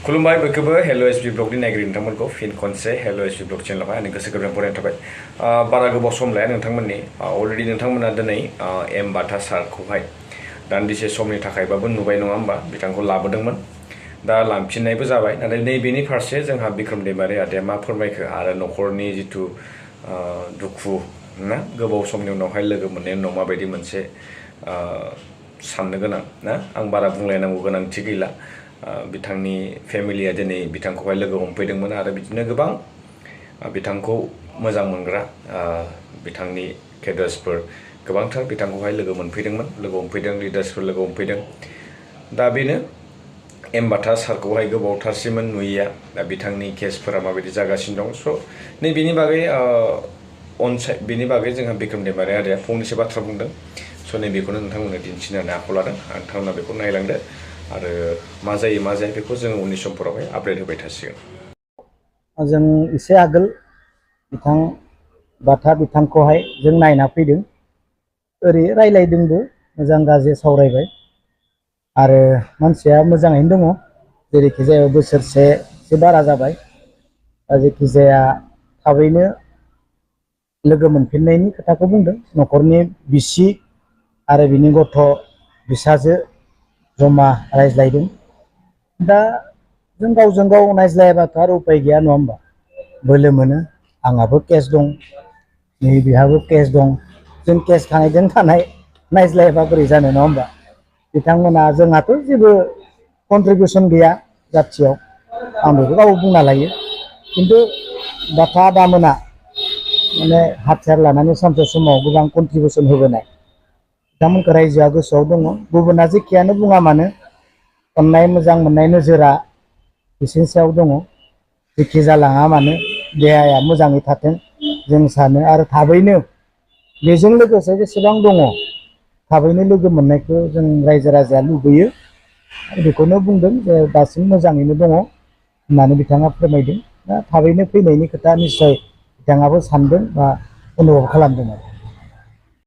खुलुमबाय बयखौबो hello SB ब्लगनि नायगिरि नोंथांमोनखौ फिन खनसे हेलो एसबी ब्लग चेनेलावहाय आंनि गोसो गोरबोनिफ्राय बरायनाय थाबाय। बारा गोबाव सम लाया नोंथांमोननि अलरेडि नोंथांमोना दिनै Mbatha सारखौहाय दान्दिसे समनि थाखायबाबो नुबाय नङा होमबा बिथांखौ लाबोदोंमोन दा लांफिननायबो जाबाय नाथाय नैबेनि फारसे जोंहा बिक्रम दैमारि आदाया मा फोरमायखो आरो न'खरनि जिथु दुखु ना गोबाव समनि उनावहाय लोगो मोननायनि उनाव माबायदि मोनसे साननो गोनां ना आं बारा बुंलायनांगौ गोनांथि गैला। बिथांनि फेमिलिया दिनै बिथांखौहाय लोगो हमफैदोंमोन आरो बिदिनो गोबां बिथांखौ मोजां मोनग्रा बिथांनि केडार्सफोर गोबांथार बिथांखौहाय लोगो मोनफैदोंमोन लोगो हमफैदों लिडार्सफोर लोगो हमफैदों। दा बेनो Mbatha सारखौहाय गोबावथारसिमोन नुयैया दा बिथांनि केसफोरा माबायदि जागासिनो दं स' नैबेनि बागै बेनि बागै जोंहा बिक्रम दैमारि आदाया फंनैसो बाथ्रा बुंदों स' नैबेखौनो नोंथांमोननो दिन्थिनो होननानै आखायाव लादों आं नोंथांमोना बेखौ नायलांदो आरो मा जायो मा जाया बेखौ जोङो उननि समफोरावहाय आपडेट होबाय थासिगोन। जों एसे आगोल बिथां Batha बिथांखौहाय जों नायना फैदों ओरै रायलायदोंबो मोजां गाज्रि सावरायबाय आरो मानसिया मोजाङैनो दङ जेरैखि जाया बोसोरसे एसे बारा जाबाय दा जेखि जाया थाबैनो लोगो मोनफिननायनि खोथाखौ बुंदों न'खरनि बिसि आरो बिनि गथ' बिसाजो जमा रायज्लायदों। दा जों गावजों गाव नायज्लायाबाथ' आरो उपाय गैया नङा होमबा बोलो मोनो आंहाबो केस दं नै बिहाबो केस दं जों केस खानायजों थानाय नायज्लायाबा बोरै जानो नङा होमबा बिथांमोना जोंहाथ' जेबो कन्ट्रिबिउसन गैया जाथियाव आं बेखौ गाव बुंना लायो खिन्थु Batha आदामोना माने हाथियार लानानै सानसे समाव गोबां कन्ट्रिबिउसन होबोनाय बिथांमोनखौ रायजोआ गोसोआव दङ गुबुना जेखियानो बुङा मानो अननाय मोजां मोननाय नोजोरा बिसोरनि सायाव दङ जेखि जालाङा मानो देहाया मोजाङै थाथों जों सानो आरो थाबैनो बेजों लोगोसे जेसेबां दङ थाबैनो लोगो मोननायखौ जों रायजो राजाया लुबैयो आरो बेखौनो बुंदों जे दासिम मोजाङैनो दङ होननानै बिथाङा फोरमायदों दा थाबैनो फैनायनि खोथा निस्सय बिथाङाबो सानदों बा अनुभब खालामदों आरो